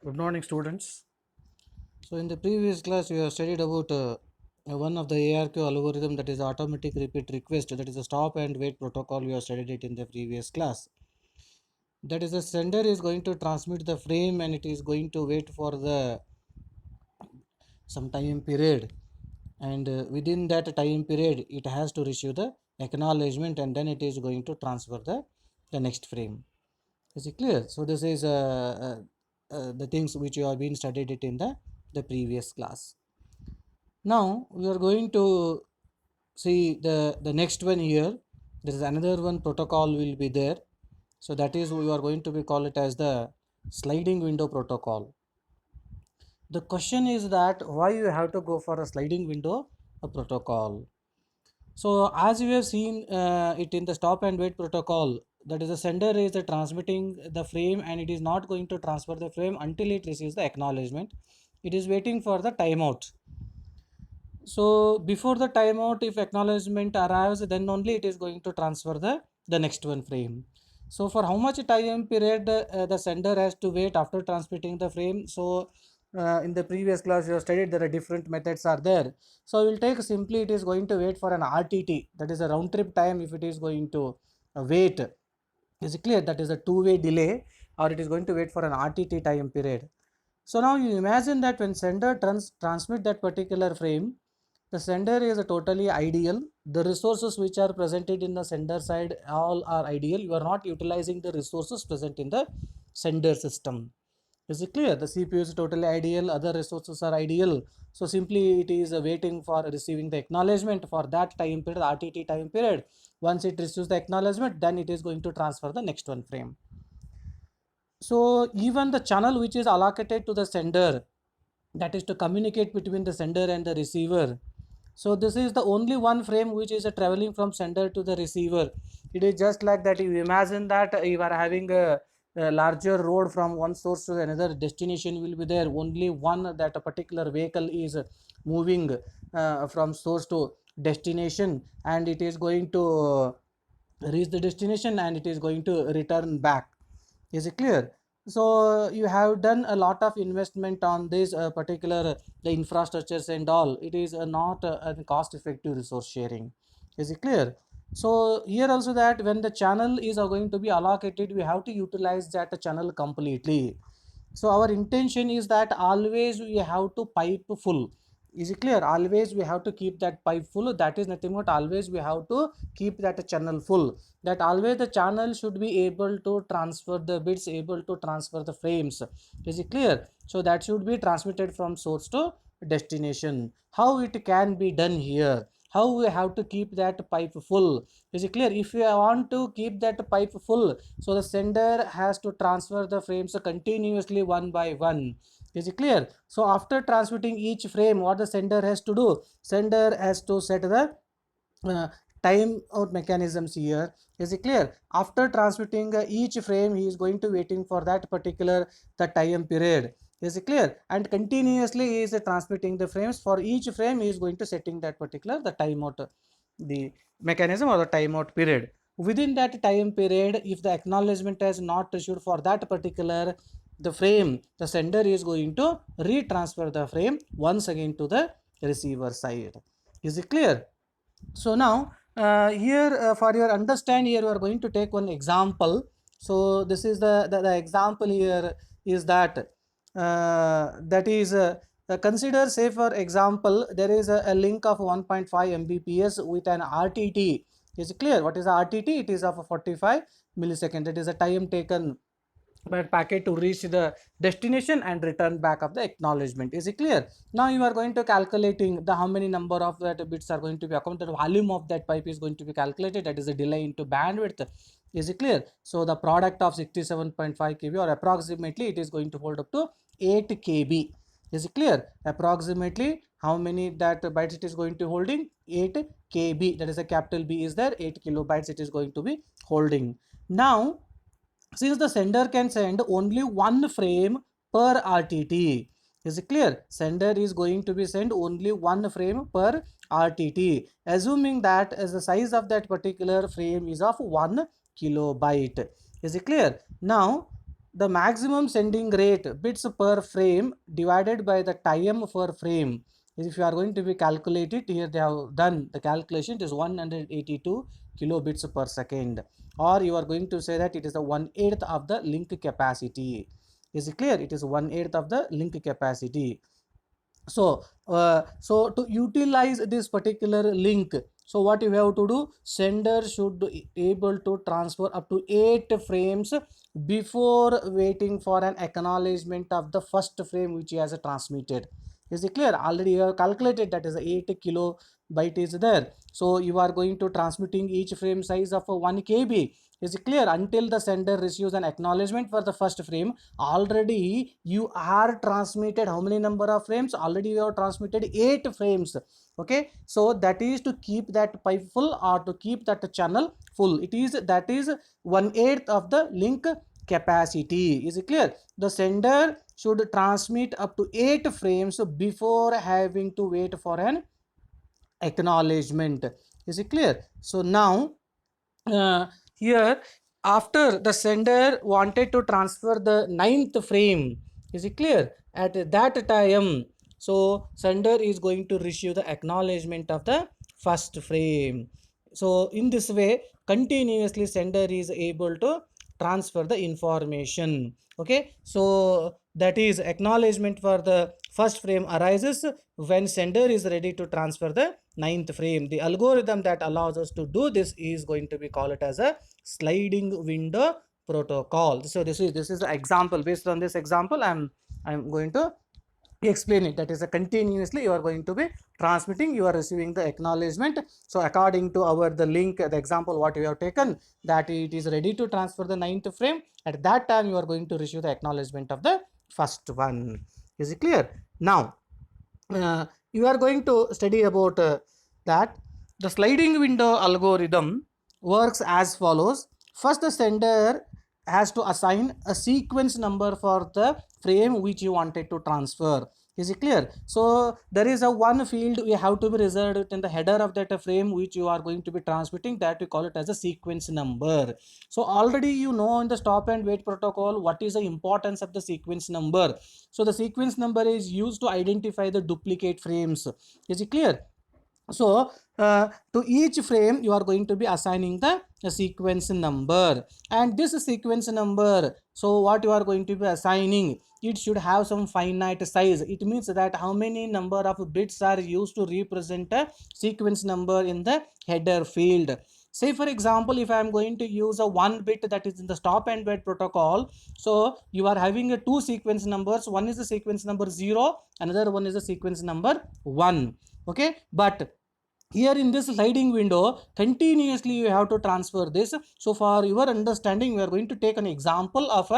Good morning, students. So, in the previous class, we have studied about one of the ARQ algorithm, that is automatic repeat request, that is a stop and wait protocol. We have studied it in the previous class. That is, the sender is going to transmit the frame and it is going to wait for the some time period, and within that time period, it has to receive the acknowledgement, and then it is going to transfer the next frame. Is it clear? So, this is the things which you have been studied it in the previous class. Now we are going to see the next one here. There is another one protocol will be there. So that is we are going to be call it as the sliding window protocol. The question is that why you have to go for a sliding window protocol. So as you have seen it in the stop and wait protocol, that is the sender is transmitting the frame and it is not going to transfer the frame until it receives the acknowledgement. It is waiting for the timeout. So before the timeout, if acknowledgement arrives, then only it is going to transfer the next one frame. So for how much time period the sender has to wait after transmitting the frame? So in the previous class you have studied there are different methods are there. So we will take simply it is going to wait for an RTT, that is a round trip time. If it is going to wait, is it clear? That is a two-way delay, or it is going to wait for an RTT time period. So now you imagine that when sender transmit that particular frame, the sender is a totally ideal. The resources which are presented in the sender side all are ideal. You are not utilizing the resources present in the sender system. Is it clear? The CPU is totally ideal, other resources are ideal. So simply it is waiting for receiving the acknowledgement for that time period, RTT time period. Once it receives the acknowledgement, then it is going to transfer the next one frame. So even the channel which is allocated to the sender, that is to communicate between the sender and the receiver. So this is the only one frame which is traveling from sender to the receiver. It is just like that. You imagine that you are having a larger road from one source to another destination will be there. Only one that a particular vehicle is moving from source to destination, and it is going to reach the destination and it is going to return back. Is it clear? So you have done a lot of investment on this particular the infrastructures and all. It is not a cost effective resource sharing. Is it clear? So here also that when the channel is going to be allocated, we have to utilize that channel completely. So our intention is that always we have to pipe full. Is it clear? Always we have to keep that pipe full. That is nothing but always we have to keep that channel full. That always the channel should be able to transfer the bits, able to transfer the frames. Is it clear? So that should be transmitted from source to destination. How it can be done here? How we have to keep that pipe full? Is it clear? If you want to keep that pipe full, so the sender has to transfer the frames continuously one by one. Is it clear? So after transmitting each frame, what the sender has to do? Sender has to set the uh, time out mechanisms here. Is it clear? After transmitting each frame, he is going to waiting for that particular the time period. Is it clear? And continuously he is transmitting the frames. For each frame he is going to setting that particular the timeout, the mechanism or the timeout period. Within that time period, if the acknowledgement is not issued for that particular the frame, the sender is going to retransfer the frame once again to the receiver side. Is it clear? So now here for your understand, here we are going to take one example. So this is the example here is that that is consider, say for example, there is a link of 1.5 mbps with an RTT. Is it clear? What is RTT? It is of 45 millisecond. That is a time taken by packet to reach the destination and return back of the acknowledgement. Is it clear? Now you are going to calculating the how many number of that bits are going to be accounted. The volume of that pipe is going to be calculated. That is a delay into bandwidth. Is it clear? So the product of 67.5 kb or approximately it is going to hold up to 8 kb. Is it clear? Approximately how many that bytes it is going to holding? 8 kb. That is a capital B is there. 8 kilobytes it is going to be holding. Now since the sender can send only one frame per RTT. Is it clear? Sender is going to be send only one frame per RTT, assuming that as the size of that particular frame is of 1 kilobyte. Is it clear? Now the maximum sending rate bits per frame divided by the time per frame. If you are going to be calculated, here they have done the calculation, it is 182 kilobits per second, or you are going to say that it is the 1/8 of the link capacity. Is it clear? It is 1/8 of the link capacity. So to utilize this particular link, so what you have to do, sender should be able to transfer up to 8 frames before waiting for an acknowledgement of the first frame which he has transmitted. Is it clear? Already you have calculated that is 8 kilobyte is there. So you are going to transmitting each frame size of 1 KB. Is it clear? Until the sender receives an acknowledgement for the first frame, already you are transmitted how many number of frames? Already you have transmitted 8 frames. Okay, so that is to keep that pipe full or to keep that channel full. It is, that is 1/8 of the link capacity. Is it clear? The sender should transmit up to 8 frames before having to wait for an acknowledgement. Is it clear? So now here, after the sender wanted to transfer the 9th frame, is it clear? At that time, so sender is going to receive the acknowledgement of the first frame. So in this way, continuously sender is able to transfer the information. Okay, so that is acknowledgement for the first frame arises when sender is ready to transfer the 9th frame. The algorithm that allows us to do this is going to be called as a sliding window protocol. So this is the example. Based on this example, I'm going to explain it. That is a continuously you are going to be transmitting, you are receiving the acknowledgement. So according to our the link, the example what we have taken, that it is ready to transfer the 9th frame, at that time you are going to receive the acknowledgement of the first one. Is it clear? Now you are going to study about that the sliding window algorithm works as follows. First, the sender has to assign a sequence number for the frame which you wanted to transfer. Is it clear? So there is a one field we have to be reserved in the header of that frame which you are going to be transmitting, that we call it as a sequence number. So already you know in the stop and wait protocol what is the importance of the sequence number. So the sequence number is used to identify the duplicate frames. Is it clear? So to each frame you are going to be assigning the sequence number, and this sequence number, so what you are going to be assigning, it should have some finite size. It means that how many number of bits are used to represent a sequence number in the header field. Say for example, if I am going to use a 1 bit that is in the stop and wait protocol, so you are having a two sequence numbers. One is the sequence number 0, another one is the sequence number 1. Okay, but here in this sliding window, continuously you have to transfer this. So for your understanding, we are going to take an example of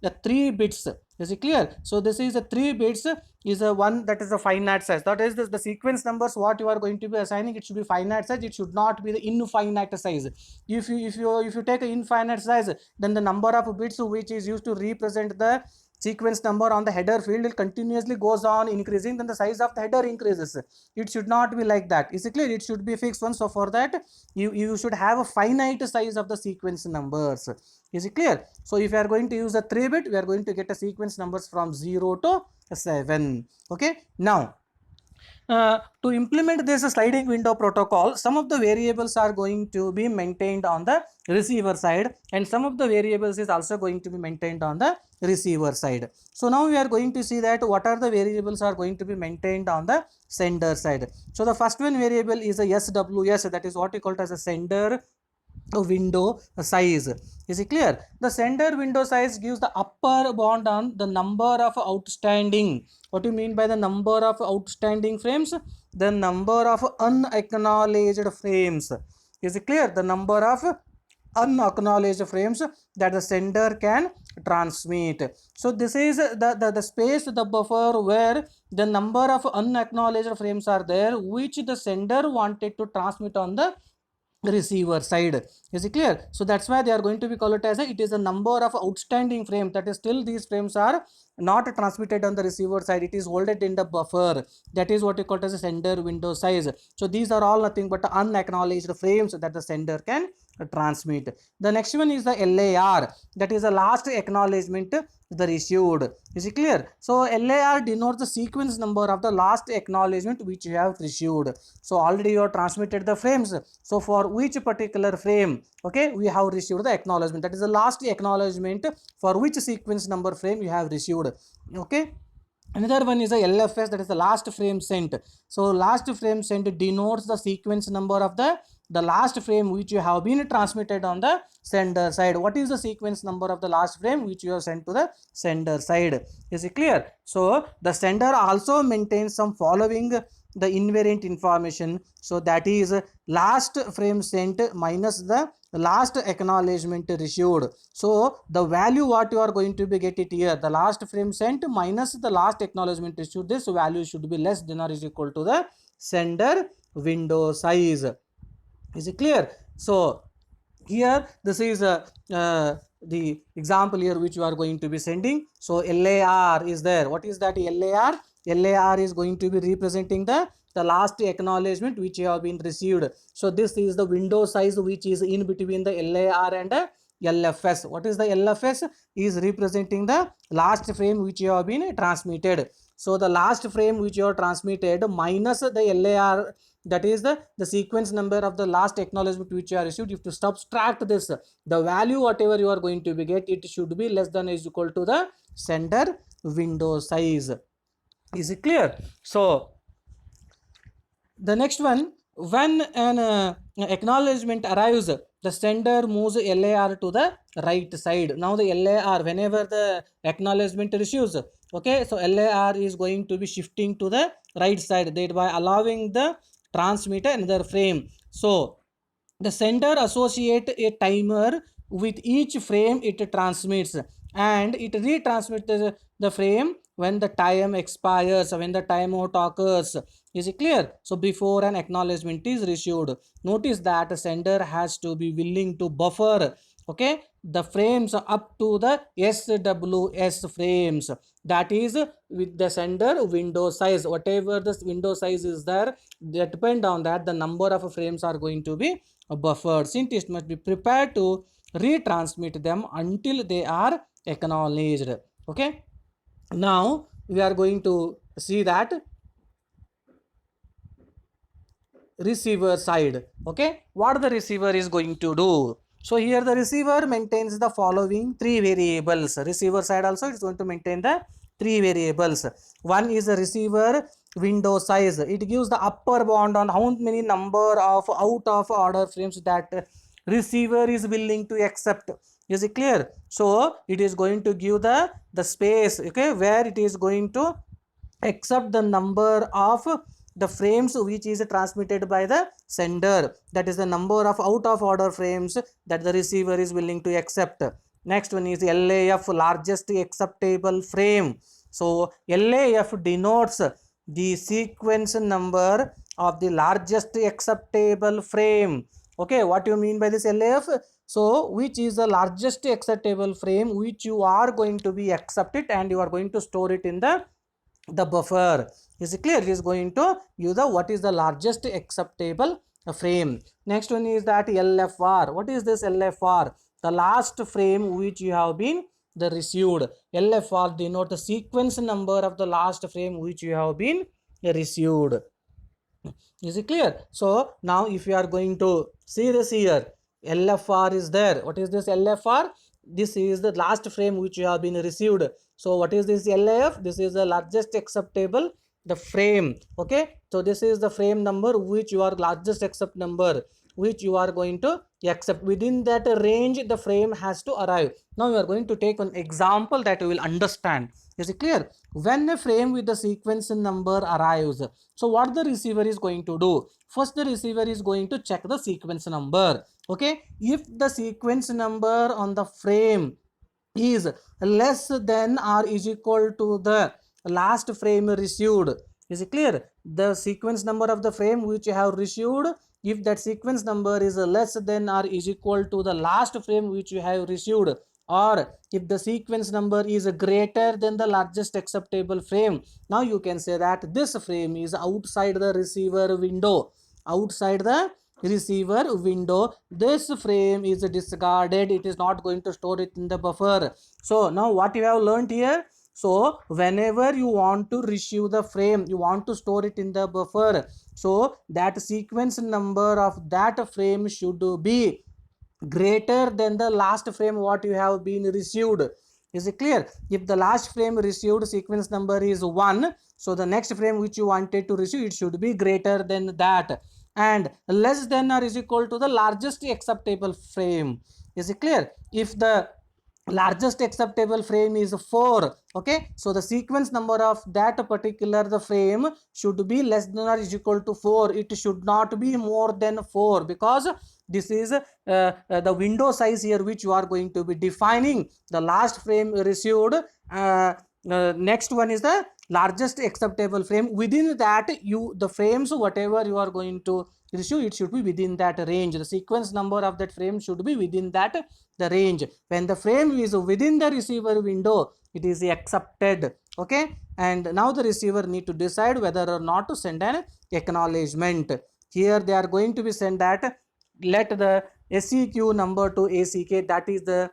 the 3 bits. Is it clear? So this is a 3 bits is a one that is a finite size. That is the sequence numbers what you are going to be assigning, it should be finite size. It should not be the infinite size. If you take an infinite size, then the number of bits which is used to represent the sequence number on the header field continuously goes on increasing, then the size of the header increases. It should not be like that. Is it clear? It should be fixed one. So for that you should have a finite size of the sequence numbers. Is it clear? So if you are going to use a 3 bit, we are going to get a sequence numbers from 0 to 7. Okay, now to implement this sliding window protocol, some of the variables are going to be maintained on the receiver side, and some of the variables is also going to be maintained on the receiver side. So now we are going to see that what are the variables are going to be maintained on the sender side. So the first one variable is a SWS, that is what we call as a sender window size. Is it clear? The sender window size gives the upper bound on the number of outstanding. What do you mean by the number of outstanding frames? The number of unacknowledged frames. Is it clear? The number of unacknowledged frames that the sender can transmit. So this is the space, the buffer where the number of unacknowledged frames are there which the sender wanted to transmit on the receiver side. Is it clear? So that's why they are going to be called as it is a number of outstanding frame, that is still these frames are not transmitted on the receiver side, it is holded in the buffer. That is what we call as a sender window size. So these are all nothing but unacknowledged frames that the sender can transmit. The next one is the LAR, that is the last acknowledgement the received. Is it clear? So LAR denotes the sequence number of the last acknowledgement which you have received. So already you have transmitted the frames. So for which particular frame, okay, we have received the acknowledgement, that is the last acknowledgement for which sequence number frame you have received. Okay. Another one is a LFS, that is the last frame sent. So last frame sent denotes the sequence number of the last frame which you have been transmitted on the sender side. What is the sequence number of the last frame which you have sent to the sender side? Is it clear? So the sender also maintains some following the invariant information. So that is last frame sent minus the last acknowledgement received. So the value what you are going to be get it here, the last frame sent minus the last acknowledgement received, this value should be less than or is equal to the sender window size. Is it clear? So here this is the example here which you are going to be sending. So LAR is there. What is that LAR? LAR is going to be representing the last acknowledgement which you have been received. So this is the window size which is in between the LAR and LFS. What is the LFS? Is representing the last frame which you have been transmitted. So the last frame which you have transmitted minus the LAR, that is the sequence number of the last acknowledgement which you are received. If you subtract this, the value whatever you are going to be get, it should be less than or is equal to the sender window size. Is it clear? So the next one, when an acknowledgement arrives, the sender moves LAR to the right side. Now the LAR, whenever the acknowledgement receives, okay, so LAR is going to be shifting to the right side, thereby allowing the transmitter another frame. So the sender associate a timer with each frame it transmits, and it retransmits the frame when the time expires, when the timeout occurs. Is it clear? So before an acknowledgement is received, notice that the sender has to be willing to buffer, okay, the frames up to the SWS frames, that is with the sender window size. Whatever the window size is there, that depend on that the number of frames are going to be buffered. Scientists must be prepared to retransmit them until they are acknowledged. Okay. Now we are going to see that receiver side. Okay, what the receiver is going to do? So here the receiver maintains the following three variables. Receiver side also it's going to maintain the three variables. One is the receiver window size. It gives the upper bound on how many number of out of order frames that receiver is willing to accept. Is it clear? So it is going to give the space, okay, where it is going to accept the number of the frames which is transmitted by the sender, that is the number of out of order frames that the receiver is willing to accept. Next one is LAF, largest acceptable frame. So LAF denotes the sequence number of the largest acceptable frame. Okay, what you mean by this LAF? So which is the largest acceptable frame which you are going to be accepted and you are going to store it in the buffer. Is it clear? It is going to use the what is the largest acceptable frame. Next one is that LFR. What is this LFR? The last frame which you have been the received. LFR denote the sequence number of the last frame which you have been received. Is it clear? So now if you are going to see this here, LFR is there. What is this LFR? This is the last frame which you have been received. So what is this LAF? This is the largest acceptable the frame. Okay, so this is the frame number which you are largest accept number which you are going to accept. Within that range the frame has to arrive. Now we are going to take an example that you will understand. Is it clear? When a frame with the sequence number arrives, so what the receiver is going to do? First the receiver is going to check the sequence number. Okay, if the sequence number on the frame is less than or is equal to the last frame received, is it clear? The sequence number of the frame which you have received, if that sequence number is less than or is equal to the last frame which you have received, or if the sequence number is greater than the largest acceptable frame, now you can say that this frame is outside the receiver window, outside the receiver window, this frame is discarded. It is not going to store it in the buffer. So now what you have learned here, so whenever you want to receive the frame, you want to store it in the buffer, so that sequence number of that frame should be greater than the last frame what you have been received. Is it clear? If the last frame received sequence number is 1, so the next frame which you wanted to receive, it should be greater than that, and less than or is equal to the largest acceptable frame. Is it clear? If the largest acceptable frame is 4, okay, so the sequence number of that particular the frame should be less than or is equal to 4. It should not be more than 4, because this is the window size here which you are going to be defining. The last frame received, next one is the largest acceptable frame. Within that, you the frames whatever you are going to receive, it should be within that range. The sequence number of that frame should be within that the range. When the frame is within the receiver window, it is accepted. Okay, and now the receiver need to decide whether or not to send an acknowledgement. Here they are going to be sent that let the SEQ number to ACK, that is the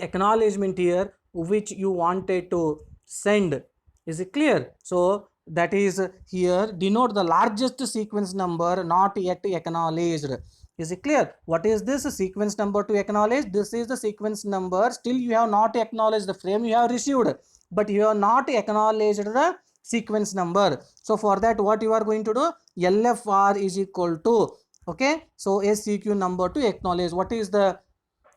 acknowledgement here which you wanted to send. Is it clear? So that is here denote the largest sequence number not yet acknowledged. Is it clear? What is this sequence number to acknowledge? This is the sequence number. Still you have not acknowledged the frame you have received, but you have not acknowledged the sequence number. So for that, what you are going to do? LFR is equal to, okay, so SEQ number to acknowledge. What is the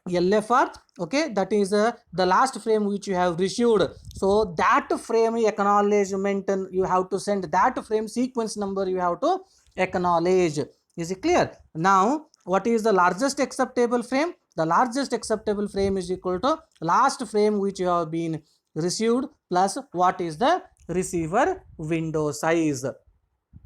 LFR? Okay, that is the last frame which you have received. So that frame acknowledgement you have to send, that frame sequence number you have to acknowledge. Is it clear? Now what is the largest acceptable frame? The largest acceptable frame is equal to last frame which you have been received plus what is the receiver window size.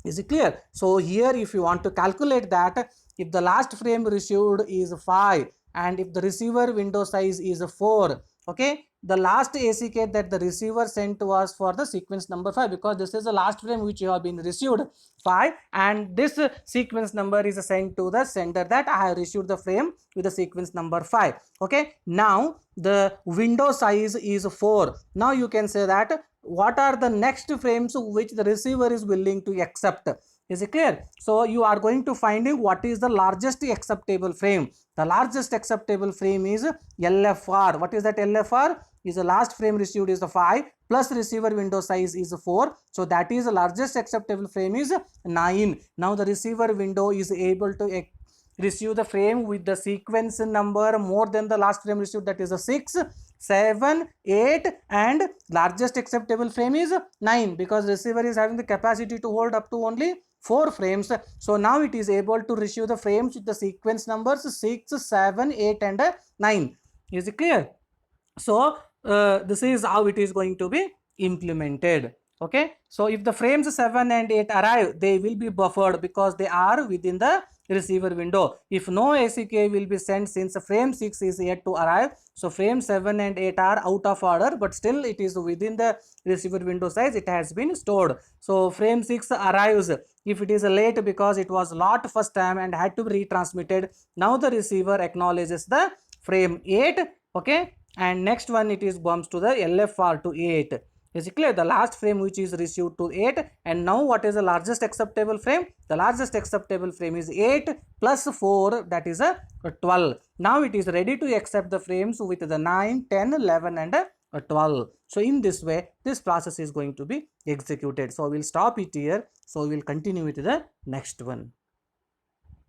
Is it clear? So here if you want to calculate that, if the last frame received is 5 and if the receiver window size is 4, okay, the last ACK that the receiver sent was for the sequence number 5, because this is the last frame which you have been received 5, and this sequence number is sent to the sender that I have received the frame with the sequence number 5. Okay, now the window size is 4. Now you can say that what are the next frames which the receiver is willing to accept. Is it clear? So you are going to finding what is the largest acceptable frame. The largest acceptable frame is LFR. What is that LFR? Is the last frame received is the 5 plus receiver window size is 4. So that is the largest acceptable frame is 9. Now the receiver window is able to receive the frame with the sequence number more than the last frame received, that is a 6, 7, 8, and largest acceptable frame is 9, because receiver is having the capacity to hold up to only 4 frames. So now it is able to receive the frames with the sequence numbers 6, 7, 8, and 9. Is it clear? So this is how it is going to be implemented. Okay, so if the frames 7 and 8 arrive, they will be buffered because they are within the receiver window. If no ACK will be sent, since frame 6 is yet to arrive, so frame 7 and 8 are out of order, but still it is within the receiver window size, it has been stored. So frame 6 arrives. If it is late because it was lot first time and had to be retransmitted, now the receiver acknowledges the frame 8. Okay, and next one it is bumps to the LFR to 8. Is it clear? The last frame which is received to 8, and now what is the largest acceptable frame? The largest acceptable frame is 8 plus 4, that is a 12. Now it is ready to accept the frames with the 9, 10, 11 and a 12. So in this way this process is going to be executed. So we'll stop it here. So we'll continue with the next one.